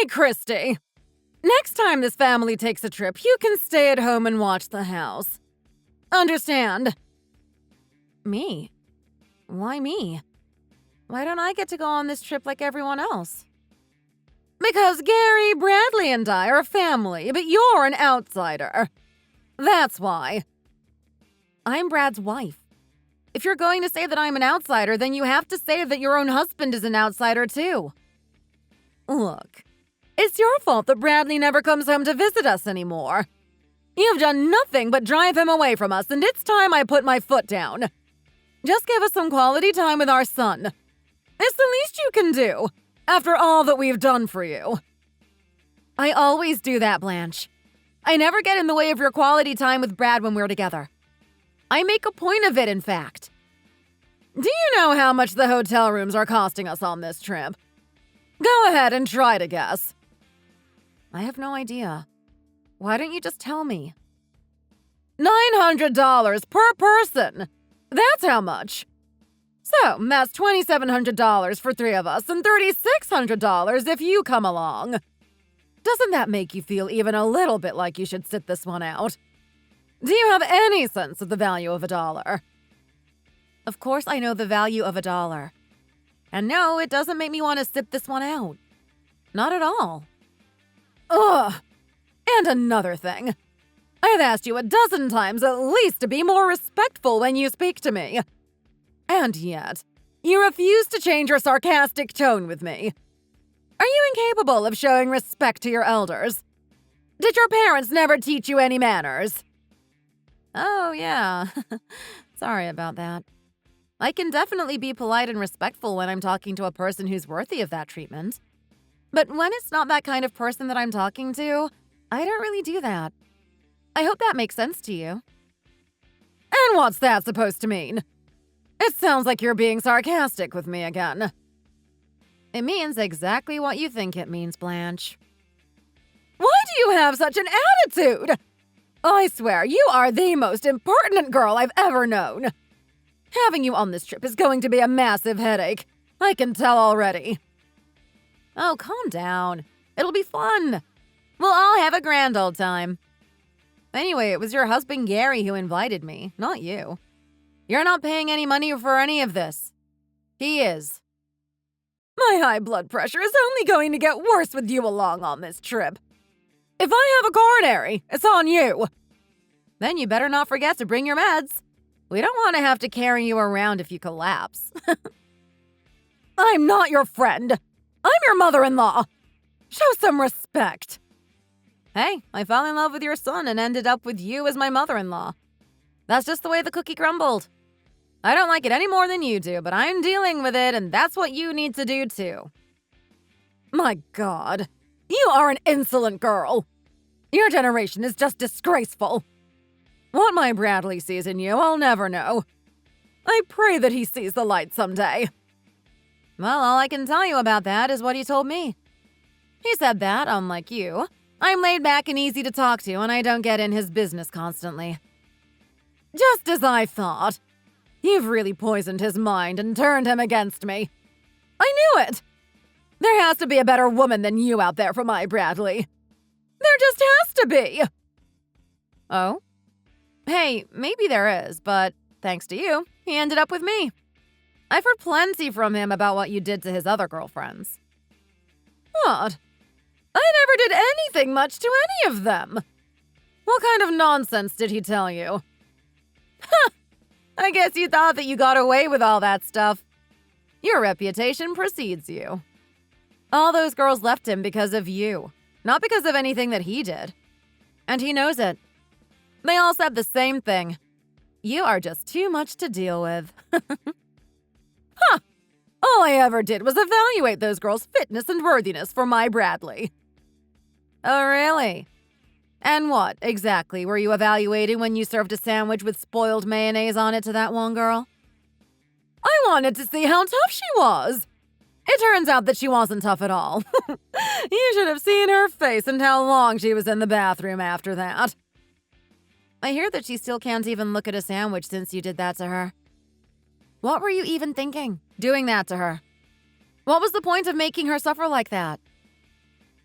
Hey, Christy. Next time this family takes a trip, you can stay at home and watch the house. Understand? Me? Why me? Why don't I get to go on this trip like everyone else? Because Gary, Bradley, and I are family, but you're an outsider. That's why. I'm Brad's wife. If you're going to say that I'm an outsider, then you have to say that your own husband is an outsider too. Look, it's your fault that Bradley never comes home to visit us anymore. You've done nothing but drive him away from us, and it's time I put my foot down. Just give us some quality time with our son. It's the least you can do, after all that we've done for you. I always do that, Blanche. I never get in the way of your quality time with Brad when we're together. I make a point of it, in fact. Do you know how much the hotel rooms are costing us on this trip? Go ahead and try to guess. I have no idea. Why don't you just tell me? $900 per person! That's how much. So, that's $2,700 for 3 of us and $3,600 if you come along. Doesn't that make you feel even a little bit like you should sit this one out? Do you have any sense of the value of $1? Of course I know the value of $1. And no, it doesn't make me want to sit this one out. Not at all. Ugh! And another thing. I've asked you 12 times at least to be more respectful when you speak to me. And yet, you refuse to change your sarcastic tone with me. Are you incapable of showing respect to your elders? Did your parents never teach you any manners? Oh, yeah. Sorry about that. I can definitely be polite and respectful when I'm talking to a person who's worthy of that treatment. But when it's not that kind of person that I'm talking to, I don't really do that. I hope that makes sense to you. And what's that supposed to mean? It sounds like you're being sarcastic with me again. It means exactly what you think it means, Blanche. Why do you have such an attitude? I swear, you are the most impertinent girl I've ever known. Having you on this trip is going to be a massive headache. I can tell already. Oh, calm down. It'll be fun. We'll all have a grand old time. Anyway, it was your husband Gary who invited me, not you. You're not paying any money for any of this. He is. My high blood pressure is only going to get worse with you along on this trip. If I have a coronary, it's on you. Then you better not forget to bring your meds. We don't want to have to carry you around if you collapse. I'm not your friend. I'm your mother-in-law. Show some respect. Hey, I fell in love with your son and ended up with you as my mother-in-law. That's just the way the cookie crumbled. I don't like it any more than you do, but I'm dealing with it, and that's what you need to do too. My God, you are an insolent girl. Your generation is just disgraceful. What my Bradley sees in you, I'll never know. I pray that he sees the light someday. Well, all I can tell you about that is what he told me. He said that, unlike you, I'm laid back and easy to talk to, and I don't get in his business constantly. Just as I thought. You've really poisoned his mind and turned him against me. I knew it! There has to be a better woman than you out there for my Bradley. There just has to be! Oh? Hey, maybe there is, but thanks to you, he ended up with me. I've heard plenty from him about what you did to his other girlfriends. What? I never did anything much to any of them. What kind of nonsense did he tell you? Ha! I guess you thought that you got away with all that stuff. Your reputation precedes you. All those girls left him because of you, not because of anything that he did. And he knows it. They all said the same thing. You are just too much to deal with. Huh! All I ever did was evaluate those girls' fitness and worthiness for my Bradley. Oh, really? And what, exactly, were you evaluating when you served a sandwich with spoiled mayonnaise on it to that one girl? I wanted to see how tough she was. It turns out that she wasn't tough at all. You should have seen her face and how long she was in the bathroom after that. I hear that she still can't even look at a sandwich since you did that to her. What were you even thinking, doing that to her? What was the point of making her suffer like that?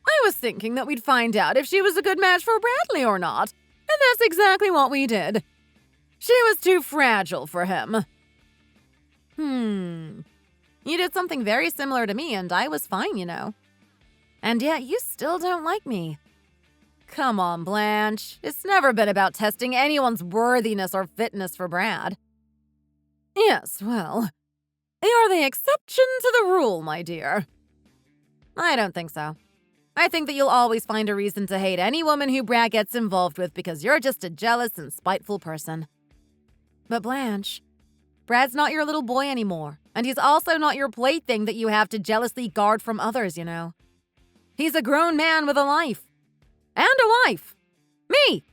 I was thinking that we'd find out if she was a good match for Bradley or not, and that's exactly what we did. She was too fragile for him. You did something very similar to me, and I was fine, you know. And yet you still don't like me. Come on, Blanche. It's never been about testing anyone's worthiness or fitness for Brad. Yes, well, you're the exception to the rule, my dear. I don't think so. I think that you'll always find a reason to hate any woman who Brad gets involved with because you're just a jealous and spiteful person. But Blanche, Brad's not your little boy anymore, and he's also not your plaything that you have to jealously guard from others, you know. He's a grown man with a life. And a wife. Me.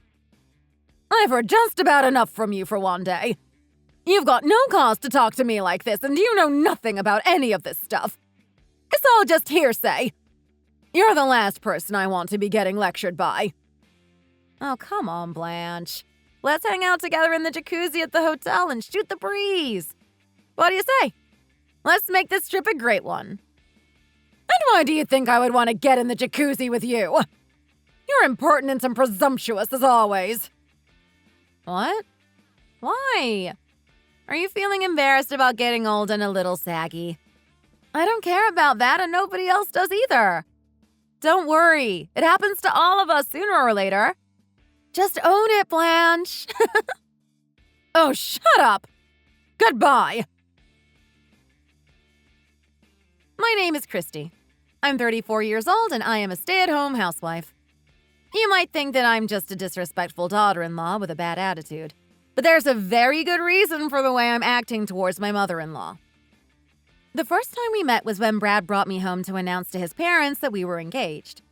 I've heard just about enough from you for one day. You've got no cause to talk to me like this, and you know nothing about any of this stuff. It's all just hearsay. You're the last person I want to be getting lectured by. Oh, come on, Blanche. Let's hang out together in the jacuzzi at the hotel and shoot the breeze. What do you say? Let's make this trip a great one. And why do you think I would want to get in the jacuzzi with you? You're impertinent and presumptuous as always. What? Why? Are you feeling embarrassed about getting old and a little saggy? I don't care about that, and nobody else does either. Don't worry. It happens to all of us sooner or later. Just own it, Blanche. Oh, shut up. Goodbye. My name is Christy. I'm 34 years old, and I am a stay-at-home housewife. You might think that I'm just a disrespectful daughter-in-law with a bad attitude, but there's a very good reason for the way I'm acting towards my mother-in-law. The first time we met was when Brad brought me home to announce to his parents that we were engaged.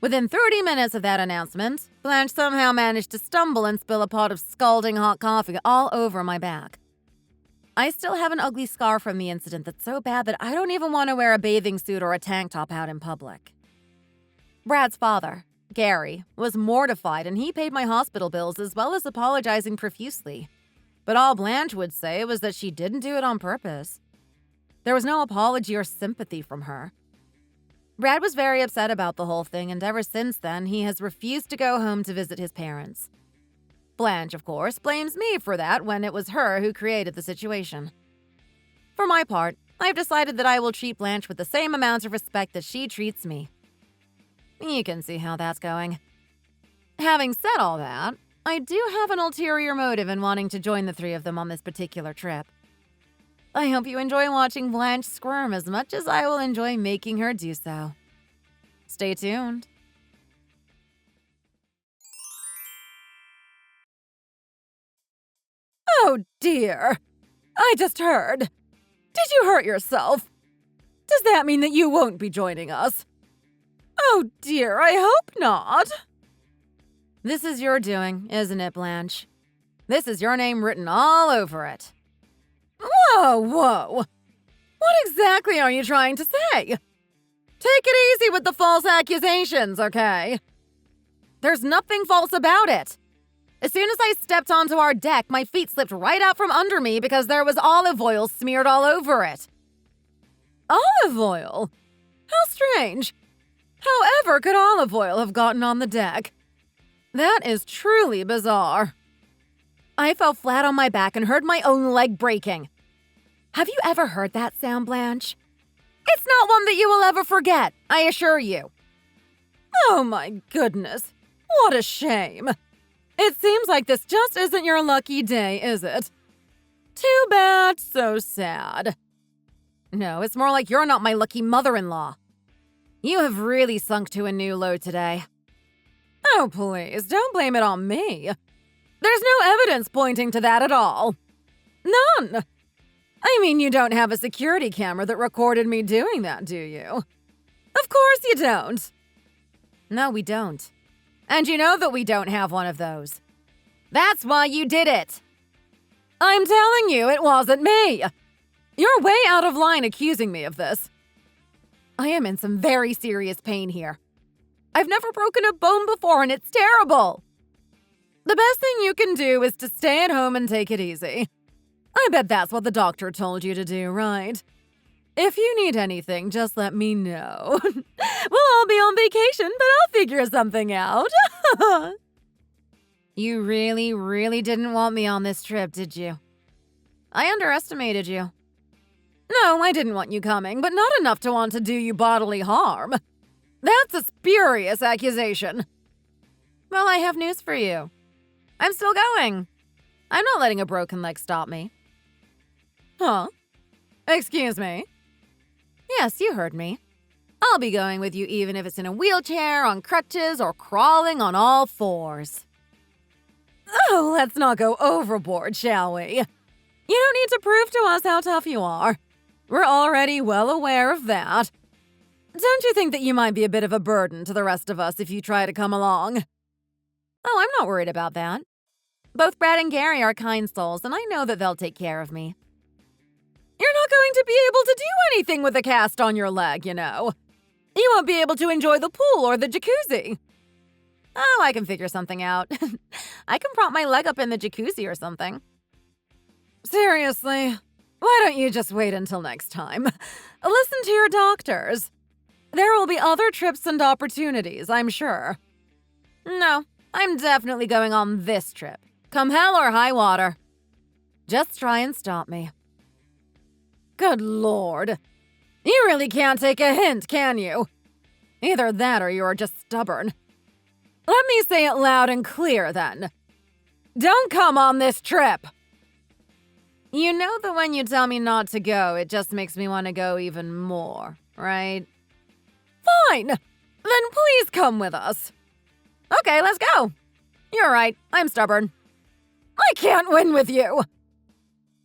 Within 30 minutes of that announcement, Blanche somehow managed to stumble and spill a pot of scalding hot coffee all over my back. I still have an ugly scar from the incident that's so bad that I don't even want to wear a bathing suit or a tank top out in public. Brad's father, Gary, was mortified, and he paid my hospital bills as well as apologizing profusely. But all Blanche would say was that she didn't do it on purpose. There was no apology or sympathy from her. Brad was very upset about the whole thing, and ever since then, he has refused to go home to visit his parents. Blanche, of course, blames me for that when it was her who created the situation. For my part, I've decided that I will treat Blanche with the same amount of respect that she treats me. You can see how that's going. Having said all that, I do have an ulterior motive in wanting to join the three of them on this particular trip. I hope you enjoy watching Blanche squirm as much as I will enjoy making her do so. Stay tuned. Oh dear! I just heard. Did you hurt yourself? Does that mean that you won't be joining us? Oh dear, I hope not. This is your doing, isn't it, Blanche? This is your name written all over it. Whoa! What exactly are you trying to say? Take it easy with the false accusations, okay? There's nothing false about it. As soon as I stepped onto our deck, my feet slipped right out from under me because there was olive oil smeared all over it. Olive oil? How strange. However could olive oil have gotten on the deck? That is truly bizarre. I fell flat on my back and heard my own leg breaking. Have you ever heard that sound, Blanche? It's not one that you will ever forget, I assure you. Oh my goodness, what a shame. It seems like this just isn't your lucky day, is it? Too bad, so sad. No, it's more like you're not my lucky mother-in-law. You have really sunk to a new low today. Oh, please, don't blame it on me. There's no evidence pointing to that at all. None. I mean, you don't have a security camera that recorded me doing that, do you? Of course you don't. No, we don't. And you know that we don't have one of those. That's why you did it. I'm telling you, it wasn't me. You're way out of line accusing me of this. I am in some very serious pain here. I've never broken a bone before, and it's terrible. The best thing you can do is to stay at home and take it easy. I bet that's what the doctor told you to do, right? If you need anything, just let me know. We'll all be on vacation, but I'll figure something out. You really, really didn't want me on this trip, did you? I underestimated you. No, I didn't want you coming, but not enough to want to do you bodily harm. That's a spurious accusation. Well, I have news for you. I'm still going. I'm not letting a broken leg stop me. Huh? Excuse me? Yes, you heard me. I'll be going with you even if it's in a wheelchair, on crutches, or crawling on all fours. Oh, let's not go overboard, shall we? You don't need to prove to us how tough you are. We're already well aware of that. Don't you think that you might be a bit of a burden to the rest of us if you try to come along? Oh, I'm not worried about that. Both Brad and Gary are kind souls, and I know that they'll take care of me. You're not going to be able to do anything with a cast on your leg, you know. You won't be able to enjoy the pool or the jacuzzi. Oh, I can figure something out. I can prop my leg up in the jacuzzi or something. Seriously, why don't you just wait until next time? Listen to your doctors. There will be other trips and opportunities, I'm sure. No, I'm definitely going on this trip. Come hell or high water. Just try and stop me. Good Lord. You really can't take a hint, can you? Either that or you're just stubborn. Let me say it loud and clear, then. Don't come on this trip! You know that when you tell me not to go, it just makes me want to go even more, right? Fine! Then please come with us. Okay, let's go. You're right, I'm stubborn. I can't win with you!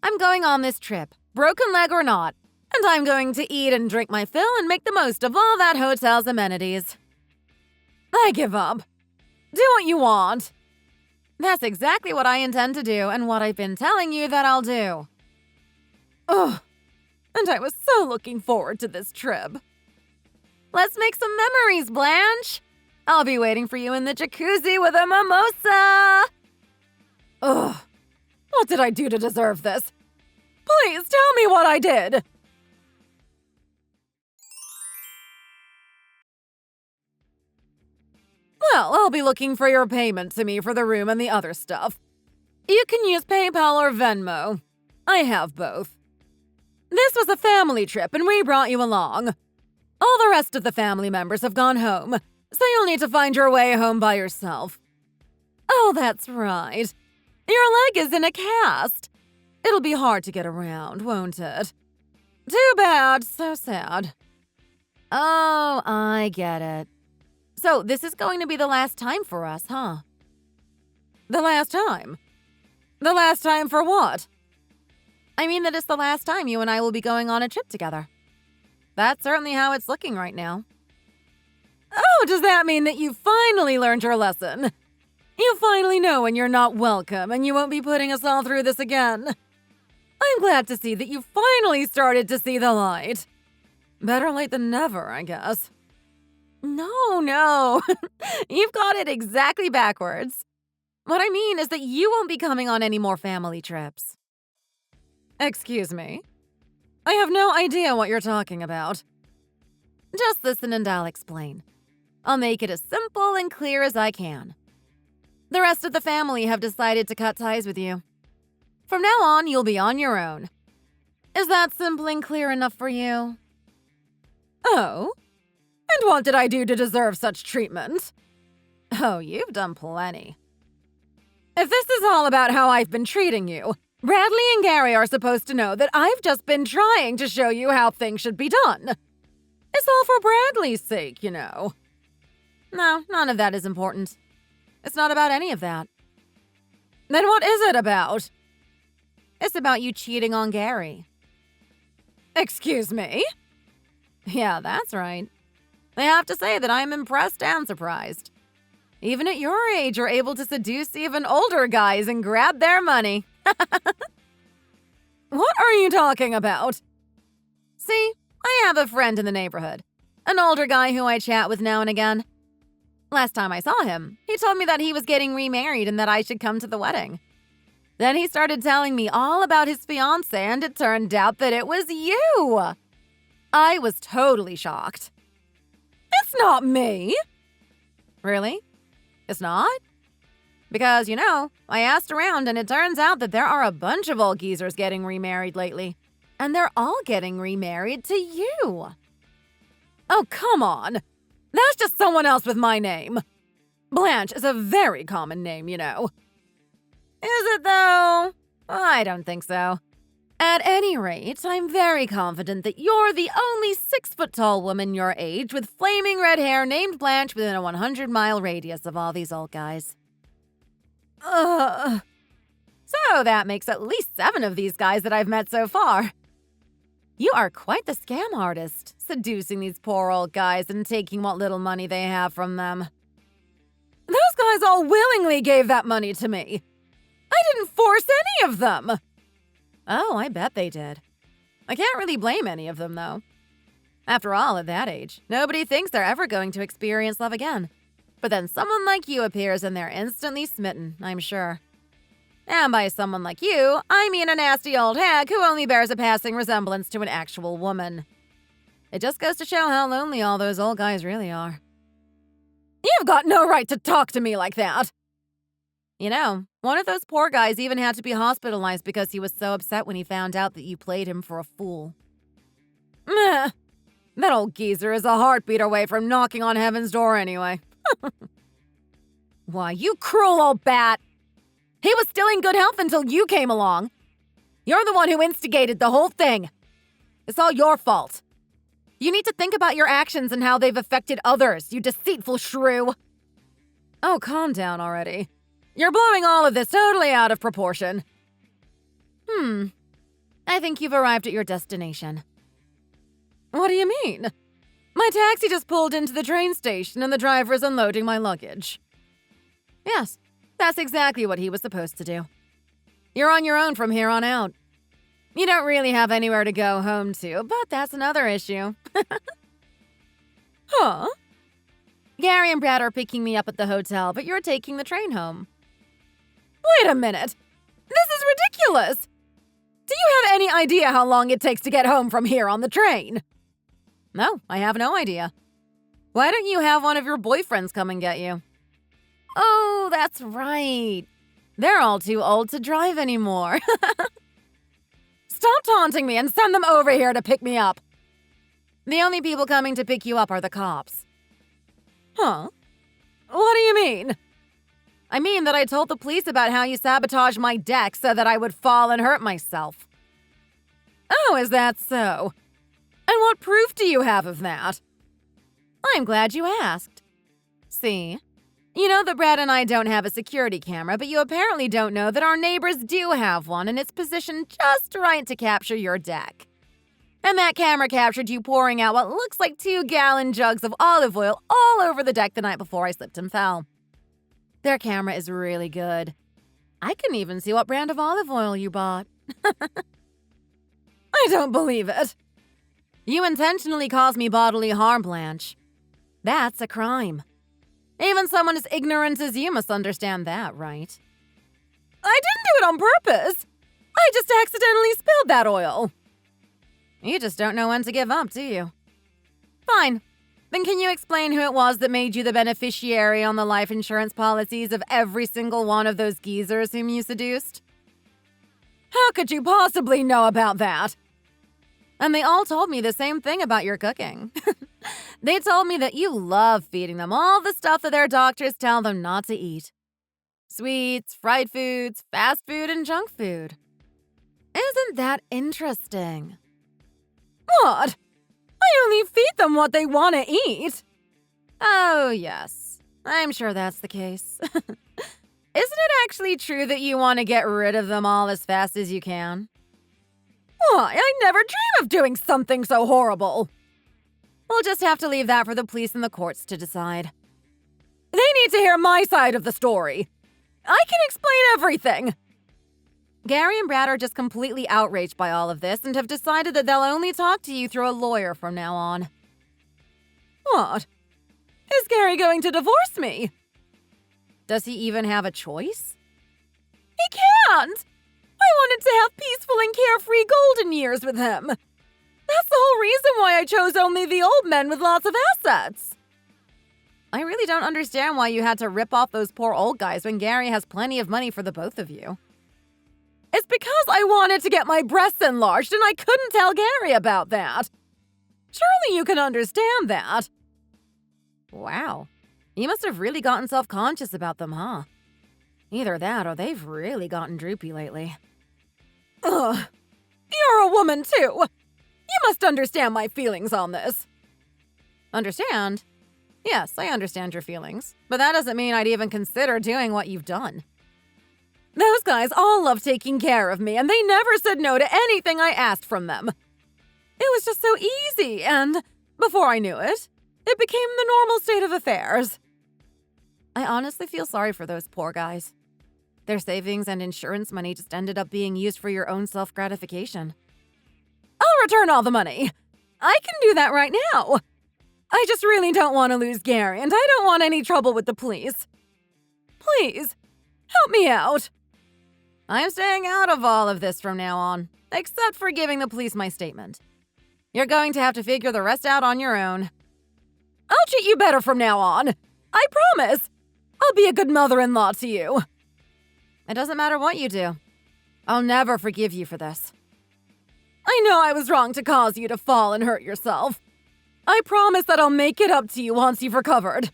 I'm going on this trip, broken leg or not, and I'm going to eat and drink my fill and make the most of all that hotel's amenities. I give up. Do what you want. That's exactly what I intend to do and what I've been telling you that I'll do. Ugh, and I was so looking forward to this trip. Let's make some memories, Blanche. I'll be waiting for you in the jacuzzi with a mimosa. Ugh, what did I do to deserve this? Please tell me what I did. Well, I'll be looking for your payment to me for the room and the other stuff. You can use PayPal or Venmo. I have both. This was a family trip and we brought you along. All the rest of the family members have gone home, so you'll need to find your way home by yourself. Oh, that's right. Your leg is in a cast. It'll be hard to get around, won't it? Too bad, so sad. Oh, I get it. So this is going to be the last time for us, huh? The last time? The last time for what? I mean that it's the last time you and I will be going on a trip together. That's certainly how it's looking right now. Oh, does that mean that you finally learned your lesson? You finally know when you're not welcome and you won't be putting us all through this again. I'm glad to see that you finally started to see the light. Better late than never, I guess. No. You've got it exactly backwards. What I mean is that you won't be coming on any more family trips. Excuse me? I have no idea what you're talking about. Just listen and I'll explain. I'll make it as simple and clear as I can. The rest of the family have decided to cut ties with you. From now on, you'll be on your own. Is that simple and clear enough for you? Oh? And what did I do to deserve such treatment? Oh, you've done plenty. If this is all about how I've been treating you, Bradley and Gary are supposed to know that I've just been trying to show you how things should be done. It's all for Bradley's sake, you know. No, none of that is important. It's not about any of that. Then what is it about? It's about you cheating on Gary. Excuse me? Yeah, that's right. I have to say that I'm impressed and surprised. Even at your age, you're able to seduce even older guys and grab their money. What are you talking about? See, I have a friend in the neighborhood. An older guy who I chat with now and again. Last time I saw him, he told me that he was getting remarried and that I should come to the wedding. Then he started telling me all about his fiancée, and it turned out that it was you. I was totally shocked. It's not me. Really? It's not? Because, I asked around and it turns out that there are a bunch of old geezers getting remarried lately. And they're all getting remarried to you. Oh, come on. That's just someone else with my name. Blanche is a very common name, Is it, though? I don't think so. At any rate, I'm very confident that you're the only 6-foot-tall woman your age with flaming red hair named Blanche within a 100-mile radius of all these old guys. So that makes at least 7 of these guys that I've met so far. You are quite the scam artist, seducing these poor old guys and taking what little money they have from them. Those guys all willingly gave that money to me. I didn't force any of them. Oh, I bet they did. I can't really blame any of them, though. After all, at that age, nobody thinks they're ever going to experience love again. But then someone like you appears and they're instantly smitten, I'm sure. And by someone like you, I mean a nasty old hag who only bears a passing resemblance to an actual woman. It just goes to show how lonely all those old guys really are. You've got no right to talk to me like that! One of those poor guys even had to be hospitalized because he was so upset when he found out that you played him for a fool. Meh. That old geezer is a heartbeat away from knocking on heaven's door anyway. Why, you cruel old bat! He was still in good health until you came along. You're the one who instigated the whole thing. It's all your fault. You need to think about your actions and how they've affected others, you deceitful shrew. Oh, calm down already. You're blowing all of this totally out of proportion. I think you've arrived at your destination. What do you mean? My taxi just pulled into the train station and the driver is unloading my luggage. Yes, that's exactly what he was supposed to do. You're on your own from here on out. You don't really have anywhere to go home to, but that's another issue. Huh? Gary and Brad are picking me up at the hotel, but you're taking the train home. Wait a minute! This is ridiculous! Do you have any idea how long it takes to get home from here on the train? No, I have no idea. Why don't you have one of your boyfriends come and get you? Oh, that's right. They're all too old to drive anymore. Stop taunting me and send them over here to pick me up. The only people coming to pick you up are the cops. Huh? What do you mean? I mean that I told the police about how you sabotaged my deck so that I would fall and hurt myself. Oh, is that so? And what proof do you have of that? I'm glad you asked. See? You know that Brad and I don't have a security camera, but you apparently don't know that our neighbors do have one and it's positioned just right to capture your deck. And that camera captured you pouring out what looks like 2-gallon jugs of olive oil all over the deck the night before I slipped and fell. Their camera is really good. I can even see what brand of olive oil you bought. I don't believe it. You intentionally caused me bodily harm, Blanche. That's a crime. Even someone as ignorant as you must understand that, right? I didn't do it on purpose. I just accidentally spilled that oil. You just don't know when to give up, do you? Fine. Then can you explain who it was that made you the beneficiary on the life insurance policies of every single one of those geezers whom you seduced? How could you possibly know about that? And they all told me the same thing about your cooking. They told me that you love feeding them all the stuff that their doctors tell them not to eat. Sweets, fried foods, fast food, and junk food. Isn't that interesting? What? I only feed them what they want to eat. Oh, yes. I'm sure that's the case. Isn't it actually true that you want to get rid of them all as fast as you can? Why, I never dream of doing something so horrible. We'll just have to leave that for the police and the courts to decide. They need to hear my side of the story. I can explain everything. Gary and Brad are just completely outraged by all of this and have decided that they'll only talk to you through a lawyer from now on. What? Is Gary going to divorce me? Does he even have a choice? He can't! I wanted to have peaceful and carefree golden years with him. That's the whole reason why I chose only the old men with lots of assets. I really don't understand why you had to rip off those poor old guys when Gary has plenty of money for the both of you. It's because I wanted to get my breasts enlarged and I couldn't tell Gary about that. Surely you can understand that. Wow. You must have really gotten self-conscious about them, huh? Either that or they've really gotten droopy lately. Ugh. You're a woman, too. You must understand my feelings on this. Understand? Yes, I understand your feelings. But that doesn't mean I'd even consider doing what you've done. Those guys all love taking care of me, and they never said no to anything I asked from them. It was just so easy, and before I knew it, it became the normal state of affairs. I honestly feel sorry for those poor guys. Their savings and insurance money just ended up being used for your own self-gratification. I'll return all the money. I can do that right now. I just really don't want to lose Gary, and I don't want any trouble with the police. Please, help me out. I'm staying out of all of this from now on, except for giving the police my statement. You're going to have to figure the rest out on your own. I'll treat you better from now on. I promise. I'll be a good mother-in-law to you. It doesn't matter what you do. I'll never forgive you for this. I know I was wrong to cause you to fall and hurt yourself. I promise that I'll make it up to you once you've recovered.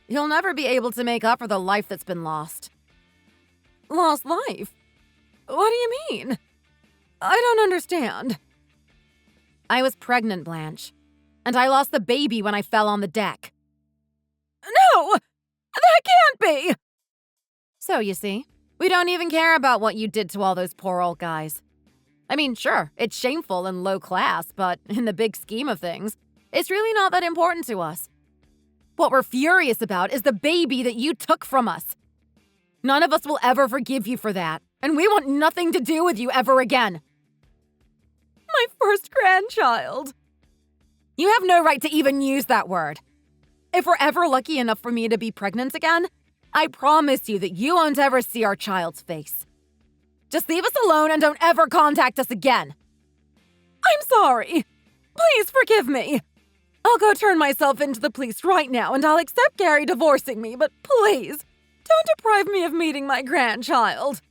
You'll never be able to make up for the life that's been lost. Lost life? What do you mean? I don't understand. I was pregnant, Blanche, and I lost the baby when I fell on the deck. No! That can't be! So, you see, we don't even care about what you did to all those poor old guys. I mean, sure, it's shameful and low class, but in the big scheme of things, it's really not that important to us. What we're furious about is the baby that you took from us. None of us will ever forgive you for that, and we want nothing to do with you ever again. My first grandchild. You have no right to even use that word. If we're ever lucky enough for me to be pregnant again, I promise you that you won't ever see our child's face. Just leave us alone and don't ever contact us again. I'm sorry. Please forgive me. I'll go turn myself into the police right now and I'll accept Gary divorcing me, but please, don't deprive me of meeting my grandchild.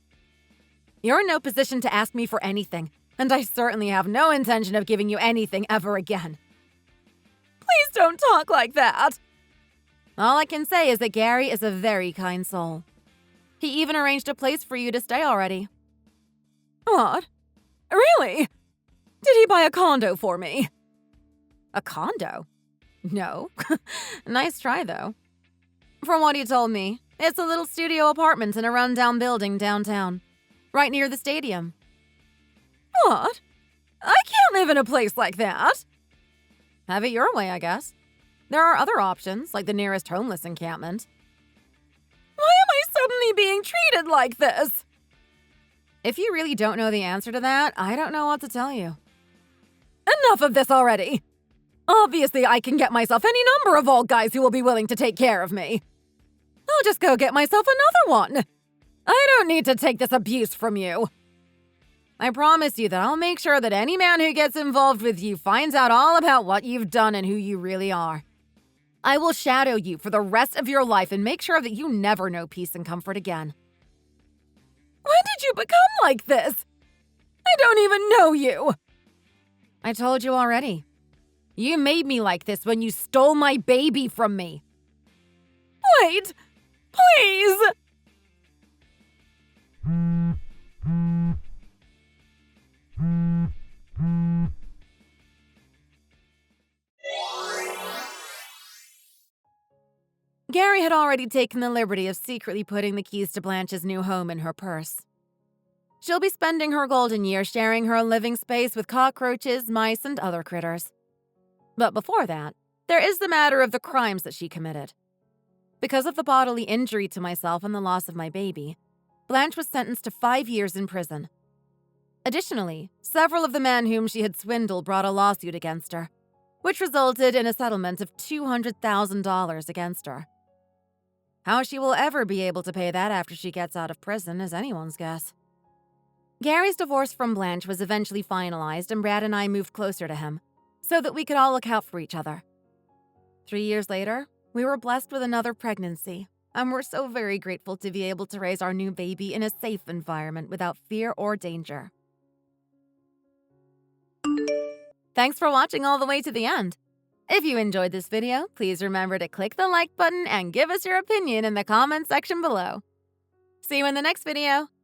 You're in no position to ask me for anything, and I certainly have no intention of giving you anything ever again. Please don't talk like that. All I can say is that Gary is a very kind soul. He even arranged a place for you to stay already. What? Really? Did he buy a condo for me? A condo? No. Nice try, though. From what he told me, it's a little studio apartment in a rundown building downtown, right near the stadium. What? I can't live in a place like that. Have it your way, I guess. There are other options, like the nearest homeless encampment. Why am I suddenly being treated like this? If you really don't know the answer to that, I don't know what to tell you. Enough of this already! Obviously, I can get myself any number of old guys who will be willing to take care of me. I'll just go get myself another one. I don't need to take this abuse from you. I promise you that I'll make sure that any man who gets involved with you finds out all about what you've done and who you really are. I will shadow you for the rest of your life and make sure that you never know peace and comfort again. When did you become like this? I don't even know you. I told you already. You made me like this when you stole my baby from me. Wait, please! Gary had already taken the liberty of secretly putting the keys to Blanche's new home in her purse. She'll be spending her golden years sharing her living space with cockroaches, mice, and other critters. But before that, there is the matter of the crimes that she committed. Because of the bodily injury to myself and the loss of my baby, Blanche was sentenced to 5 years in prison. Additionally, several of the men whom she had swindled brought a lawsuit against her, which resulted in a settlement of $200,000 against her. How she will ever be able to pay that after she gets out of prison is anyone's guess. Gary's divorce from Blanche was eventually finalized and Brad and I moved closer to him, so that we could all look out for each other. 3 years later, we were blessed with another pregnancy, and we're so very grateful to be able to raise our new baby in a safe environment without fear or danger. Thanks for watching all the way to the end. If you enjoyed this video, please remember to click the like button and give us your opinion in the comments section below. See you in the next video!